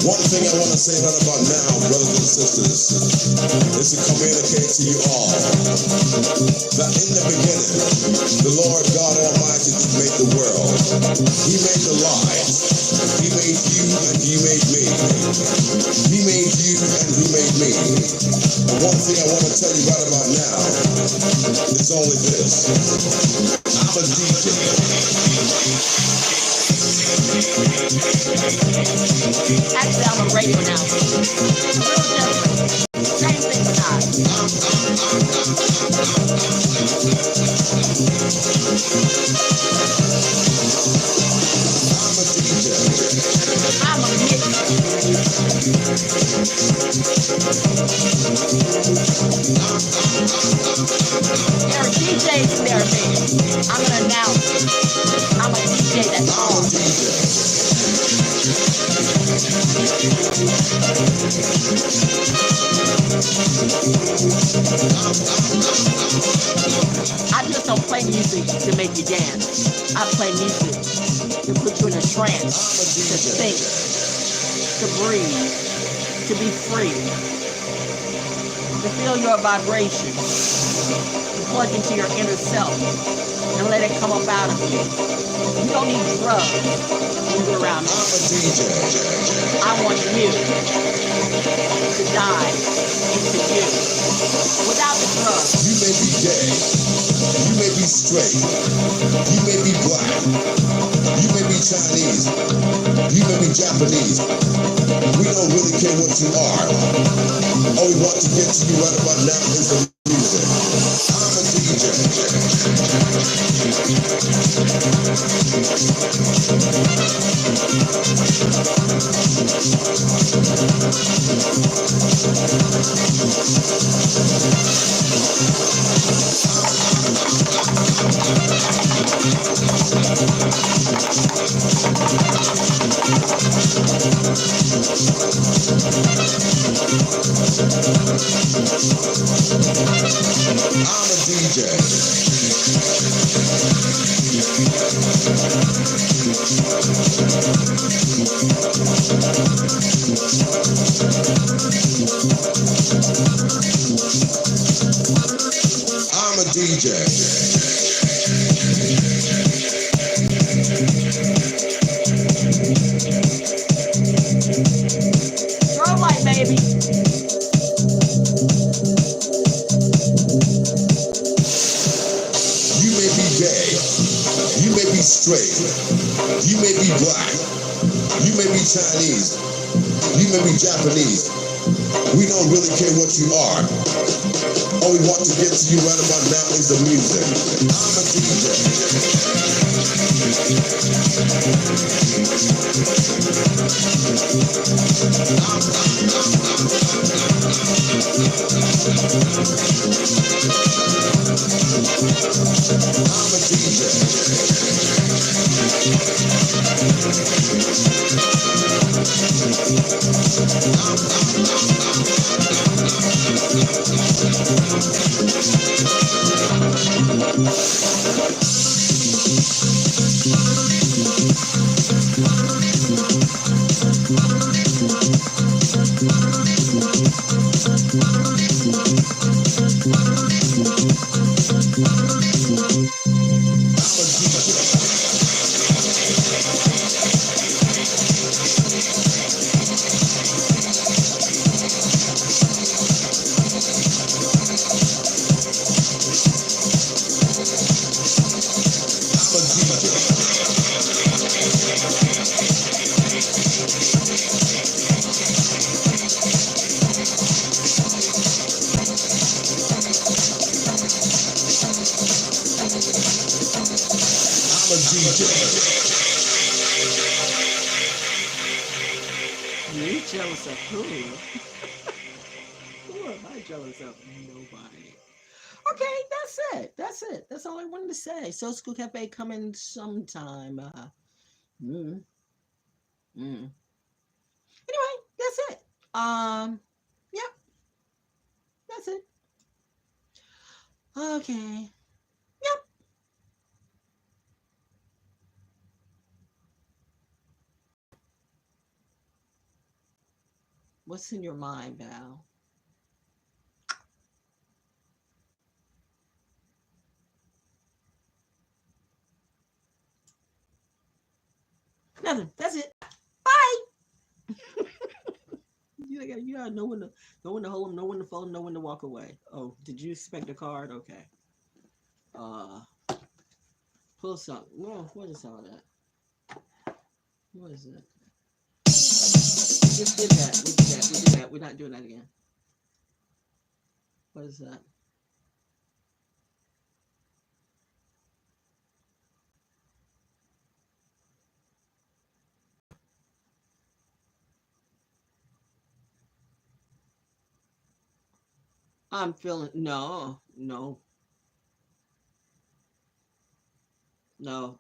One thing I want to say right about now, brothers and sisters, is to communicate to you all that in the beginning, the Lord God Almighty made the world. He made the light. He made you and He made me. He made you and He made me. And one thing I want to tell you right about now is only this. I'm a DJ. Actually, I'm a radio announcer. A little different. Same thing but not. I'm a DJ. I'm a mixer. There are DJs and there are me. I'm an announcer. I'm a DJ that's I'm a on. DJ. I just don't play music to make you dance. I play music to put you in a trance, to think, to breathe, to be free, to feel your vibration, to plug into your inner self and let it come up out of you. You don't need drugs when you're around me. I'm a DJ. I want you to dive into you without the drugs. You may be gay. You may be straight. You may be black. You may be Chinese. You may be Japanese. We don't really care what you are. All we want to get to you right about now is the music. I'm a DJ. I'm a DJ. I'm a DJ. Strobe light, baby. You may be gay. You may be straight. You may be black. You may be Chinese. You may be Japanese. We don't really care what you are. All we want to get to you right about now is the music. I'm a DJ. I'm a DJ. You jealous of who? Who am I jealous of? Nobody. Okay, that's it. That's it. That's all I wanted to say. So School Cafe coming sometime. Mm, mm. Anyway, that's it. Yep, that's it. Okay. Yep. What's in your mind, Val? Nothing. That's it. Bye. You gotta know when to hold them, know when to fold them, know when to walk away. Oh, did you expect a card? Okay. Pull something. Well, what is all that? What is it? We just did that. We did that. We did that. We're not doing that again. What is that? I'm feeling no.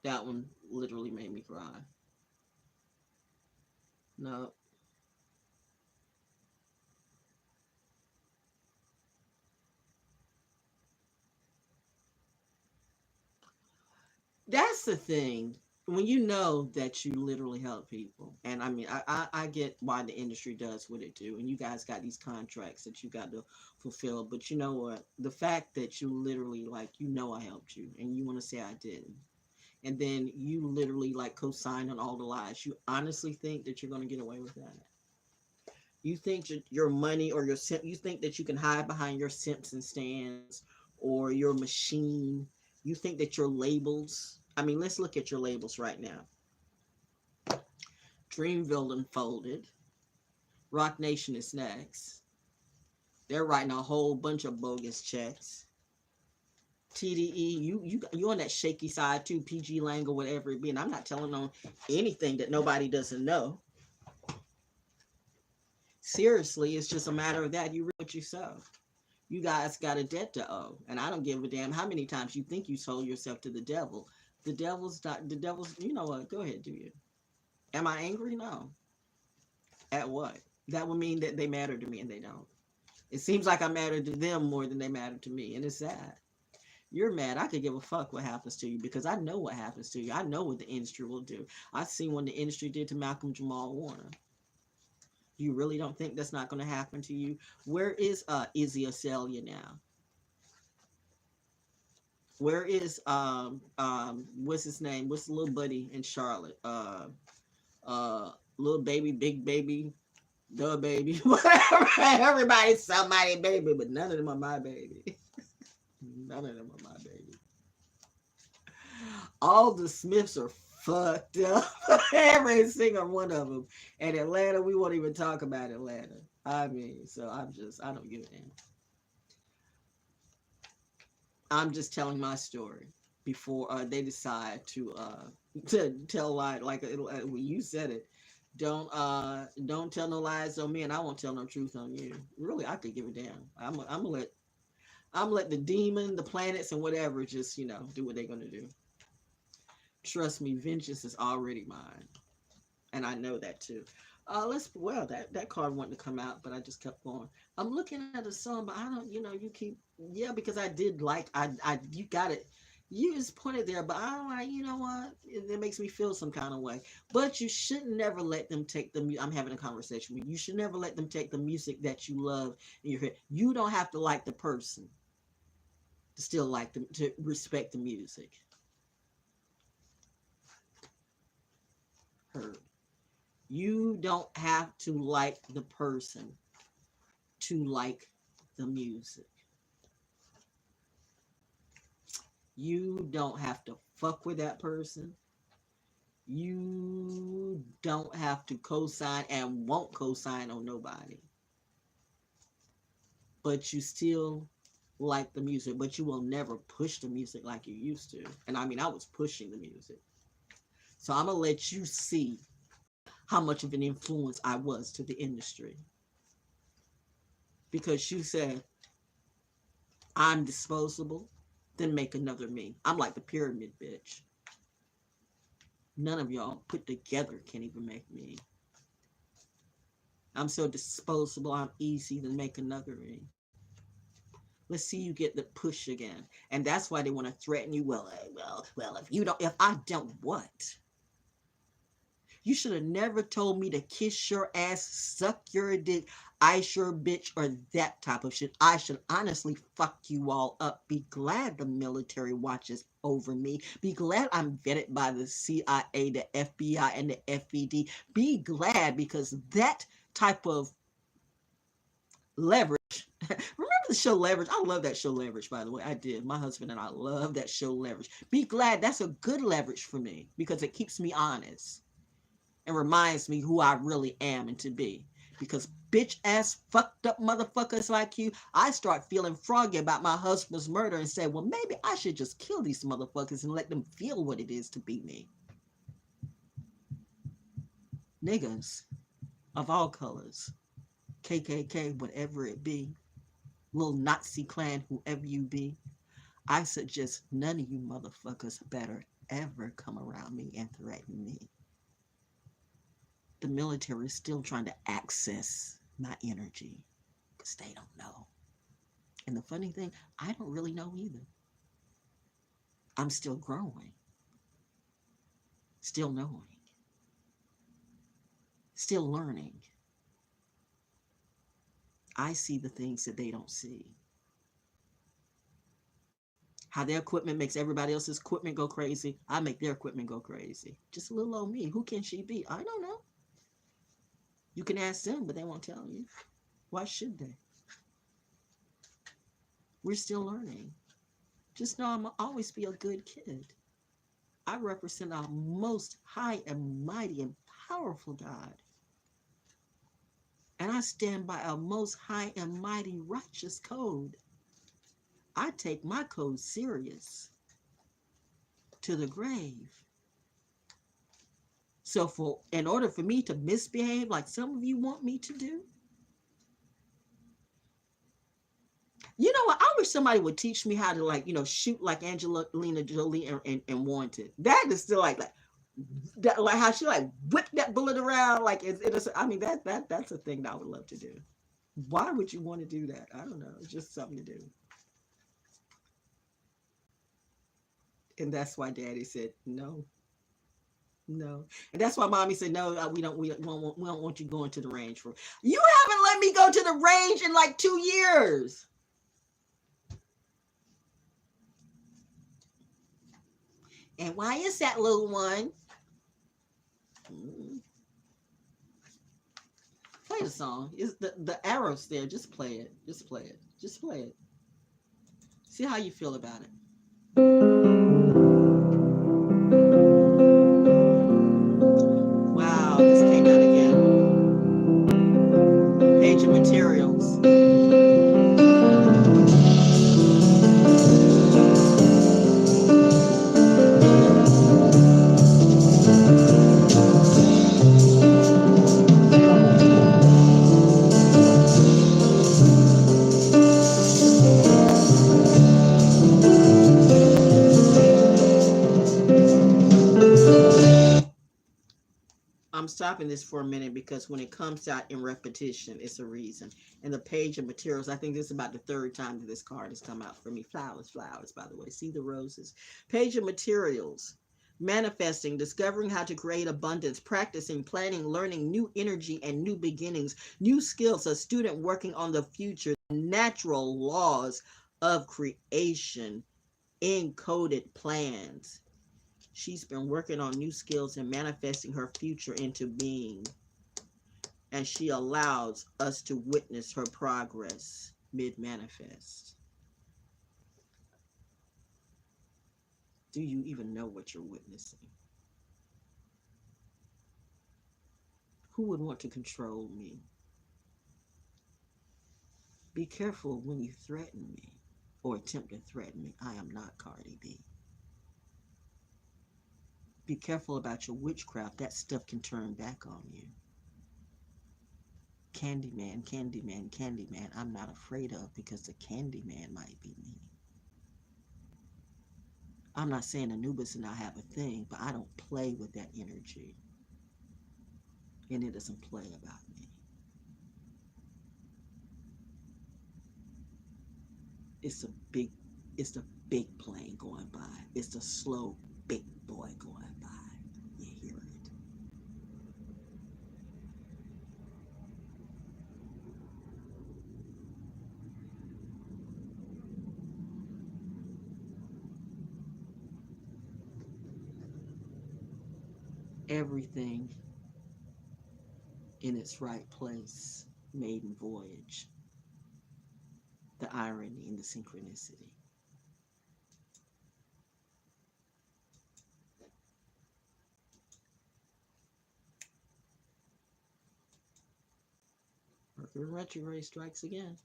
That one literally made me cry. No. That's the thing. When you know that you literally help people, and I mean, I get why the industry does what it do, and you guys got these contracts that you got to fulfill. But you know what? The fact that you literally like, I helped you, and you want to say I didn't, and then you literally like co-sign on all the lies. You honestly think that you're going to get away with that? You think your money or you think that you can hide behind your Simpson stands or your machine? You think that your labels? I mean, let's look at your labels right now. Dreamville unfolded. Rock Nation is next. They're writing a whole bunch of bogus checks. TDE, you on that shaky side too. PG Lang or whatever it be. And I'm not telling on anything that nobody doesn't know. Seriously, it's just a matter of that. You reap what you sow. You guys got a debt to owe, and I don't give a damn how many times you think you sold yourself to the devil. The devil's not. The devil's. You know what? Go ahead, do you? Am I angry? No. At what? That would mean that they matter to me, and they don't. It seems like I matter to them more than they matter to me, and it's sad. You're mad. I could give a fuck what happens to you because I know what happens to you. I know what the industry will do. I've seen what the industry did to Malcolm Jamal Warner. You really don't think that's not going to happen to you? Where is Izzy Azalea now? Where is what's his name? What's the little buddy in Charlotte? Little baby, big baby, the baby, whatever. Everybody's somebody baby, but none of them are my baby. None of them are my baby. All the Smiths are fucked up. Every single one of them. And Atlanta, we won't even talk about Atlanta. I mean, so I don't give a damn. I'm just telling my story before they decide to tell lies. Like when you said it, don't tell no lies on me, and I won't tell no truth on you. Really, I could give a damn. I'm gonna let the demon, the planets, and whatever just do what they're gonna do. Trust me, vengeance is already mine, and I know that too. That card wanted to come out, but I just kept going. I'm looking at a song, but I don't, you keep, because I did like, you got it. You just put it there, but I don't like, you know what? It makes me feel some kind of way. But you should never let them take I'm having a conversation with you. You should never let them take the music that you love in your head. You don't have to like the person to still like them, to respect the music. Heard. You don't have to like the person to like the music. You don't have to fuck with that person. You don't have to co-sign and won't co-sign on nobody. But you still like the music, but you will never push the music like you used to. And I mean, I was pushing the music. So I'm going to let you see how much of an influence I was to the industry. Because you said, I'm disposable, then make another me. I'm like the pyramid bitch. None of y'all put together can even make me. I'm so disposable, I'm easy to make another me. Let's see you get the push again. And that's why they want to threaten you. Well, if I don't what? You should have never told me to kiss your ass, suck your dick, ice your bitch, or that type of shit. I should honestly fuck you all up. Be glad the military watches over me. Be glad I'm vetted by the CIA, the FBI, and the FED. Be glad, because that type of leverage. Remember the show Leverage? I love that show Leverage, by the way. I did. My husband and I love that show Leverage. Be glad that's a good leverage for me, because it keeps me honest and reminds me who I really am and to be. Because bitch ass fucked up motherfuckers like you, I start feeling froggy about my husband's murder and say, well, maybe I should just kill these motherfuckers and let them feel what it is to be me. Niggas of all colors, KKK, whatever it be, little Nazi clan, whoever you be, I suggest none of you motherfuckers better ever come around me and threaten me. The military is still trying to access my energy because they don't know. And the funny thing, I don't really know either. I'm still growing, still knowing, still learning. I see the things that they don't see. How their equipment makes everybody else's equipment go crazy, I make their equipment go crazy. Just a little old me. Who can she be? I don't know. You can ask them, but they won't tell you. Why should they? We're still learning. Just know I'm going to always be a good kid. I represent our most high and mighty and powerful God. And I stand by our most high and mighty righteous code. I take my code serious to the grave. So in order for me to misbehave like some of you want me to do, you know what? I wish somebody would teach me how to, like, you know, shoot like Angelina Jolie and Wanted. That is still like how she like whip that bullet around. Like I mean, that's a thing that I would love to do. Why would you want to do that? I don't know. It's just something to do. And that's why Daddy said no. No. And that's why Mommy said, no, we don't want you going to the range for. You haven't let me go to the range in like 2 years. And why is that, little one? Play the song. Is the arrow's there? Just play it. Just play it. Just play it. See how you feel about it. Wow, this came out again. Page of materials. I'm stopping this for a minute because when it comes out in repetition, it's a reason. And the page of materials, I think this is about the 3rd time that this card has come out for me. Flowers, by the way. See the roses. Page of materials. Manifesting, discovering how to create abundance, practicing, planning, learning new energy and new beginnings, new skills, a student working on the future, natural laws of creation, encoded plans. She's been working on new skills and manifesting her future into being. And she allows us to witness her progress mid-manifest. Do you even know what you're witnessing? Who would want to control me? Be careful when you threaten me or attempt to threaten me. I am not Cardi B. Be careful about your witchcraft. That stuff can turn back on you. Candyman, Candyman, Candyman, I'm not afraid of, because the Candyman might be me. I'm not saying Anubis and I have a thing, but I don't play with that energy. And it doesn't play about me. It's the big plane going by. It's the slow big boy going by. You hear it. Everything in its right place, maiden voyage. The irony and the synchronicity. Mercury retrograde strikes again.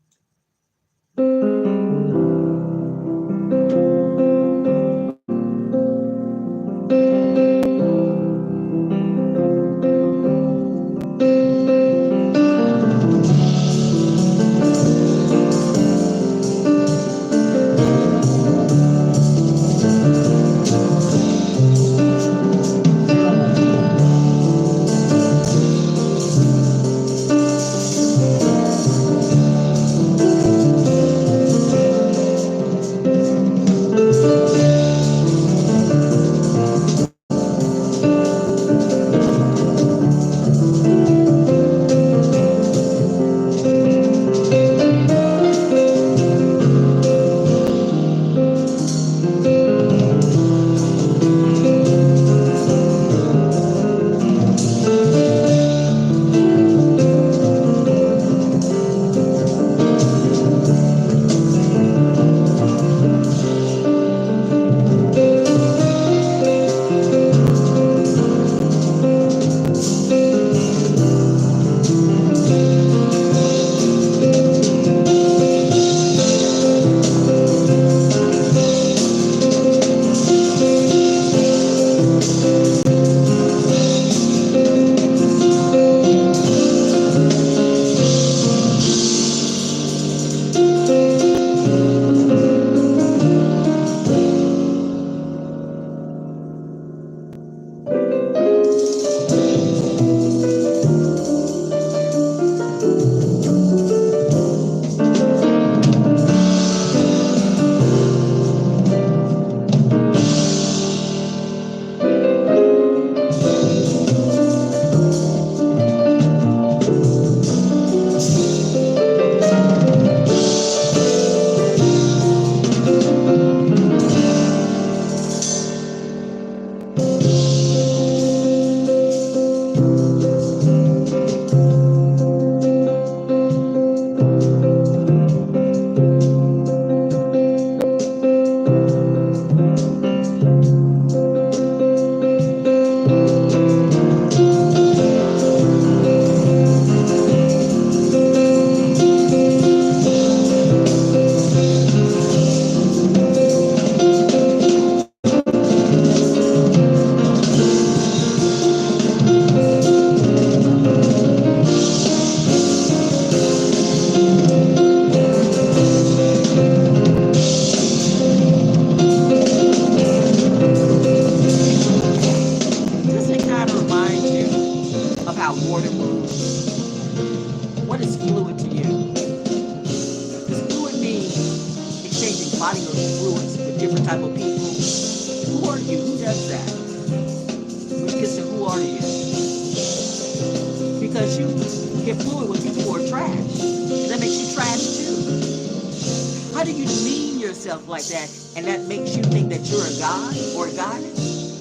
Like that, and that makes you think that you're a god or a goddess.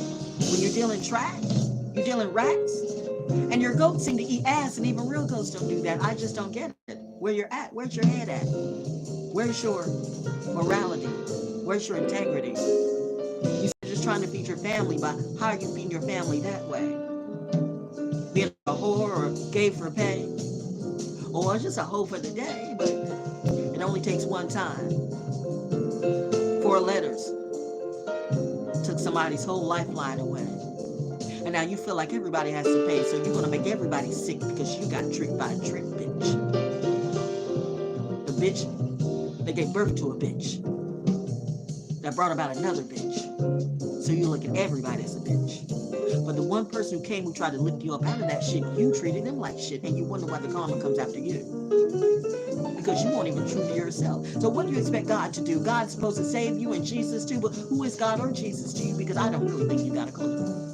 When you're dealing trash, you're dealing rats, and your goats seem to eat ass, and even real goats don't do that. I just don't get it. Where you're at, where's your head at? Where's your morality? Where's your integrity? You're just trying to feed your family, but how are you feeding your family that way? Being a whore or gay for pay? Or just a hoe for the day, but it only takes one time. 4 letters took somebody's whole lifeline away. And now you feel like everybody has to pay, so you're going to make everybody sick because you got tricked by a trick bitch. The bitch that gave birth to a bitch that brought about another bitch. So you look at everybody as a bitch. But the one person who came who tried to lift you up out of that shit, you treated them like shit, and you wonder why the karma comes after you. Because you won't even true to yourself. So what do you expect God to do? God's supposed to save you and Jesus too, but who is God or Jesus to you? Because I don't really think you got a clue.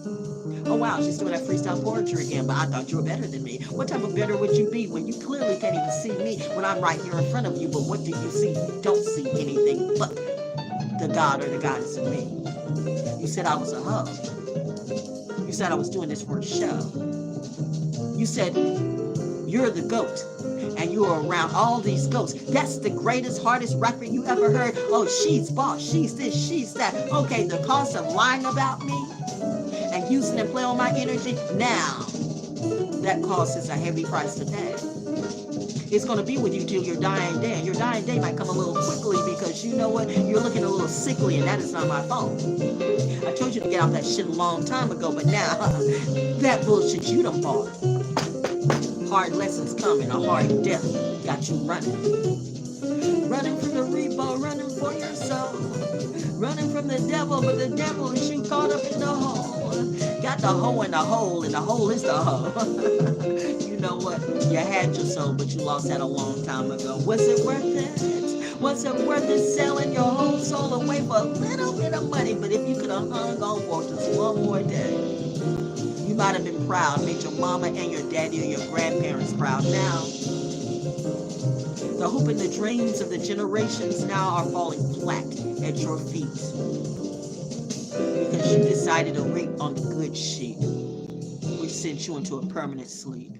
Oh wow, she's doing that freestyle poetry again, but I thought you were better than me. What type of better would you be when you clearly can't even see me when I'm right here in front of you? But what do you see? You don't see anything but the God or the goddess in me. You said I was a hoe. You said I was doing this for a show. You said you're the GOAT and you are around all these ghosts. That's the greatest, hardest rapper you ever heard. Oh, she's boss, she's this, she's that. Okay, the cost of lying about me and using and play on my energy, now that cost is a heavy price to pay. It's going to be with you till your dying day. And your dying day might come a little quickly because you know what? You're looking a little sickly, and that is not my fault. I told you to get off that shit a long time ago, but now that bullshit you done bought. Hard lessons coming, a hard death got you running. Running from the repo, running for your soul. Running from the devil, but the devil is you caught up in the hole. Got the hoe in the hole, and the hole is the hoe. You know what? You had your soul, but you lost that a long time ago. Was it worth it? Was it worth it selling your whole soul away for a little bit of money? But if you could have hung on for just one more day, you might have been proud, made your mama and your daddy or your grandparents proud. Now, the hope and the dreams of the generations now are falling flat at your feet because you decided to reap on the good sheep, which sent you into a permanent sleep.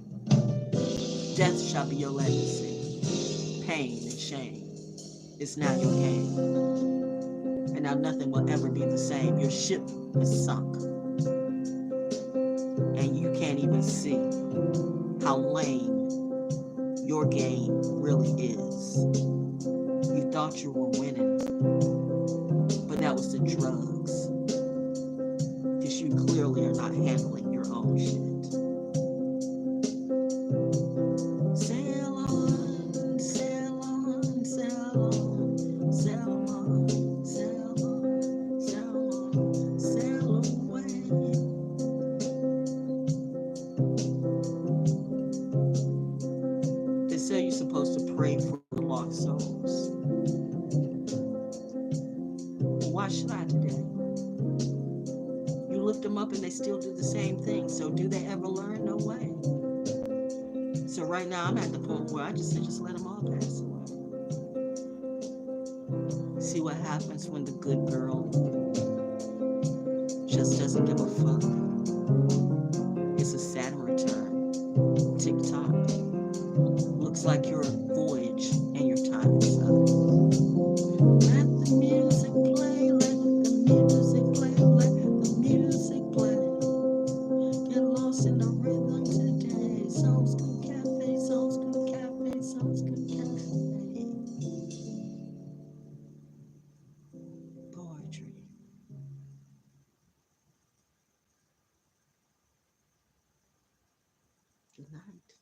Death shall be your legacy. Pain and shame is now your game. And now nothing will ever be the same. Your ship is sunk. And you can't even see how lame your game really is. You thought you were winning, but that was the drugs. Because you clearly are not handling your own shit. Sail on, sail on, sail on, sail on, sail on, sail on, sail away. They say you're supposed to pray for the lost souls. Well, why should I today? You lift them up and they still do the same thing. So do they ever learn? No way. So right now I'm at the point where I just say, just let them all pass away. See what happens when the good girl just doesn't give a fuck. It's a Saturn return. Tick-tock. Looks like you're a voyage and your time is up. Let the music play, let the music play, let the music play. Get lost in the rhythm today. Sounds good cafe, sounds good cafe, sounds good cafe. Poetry. Good night.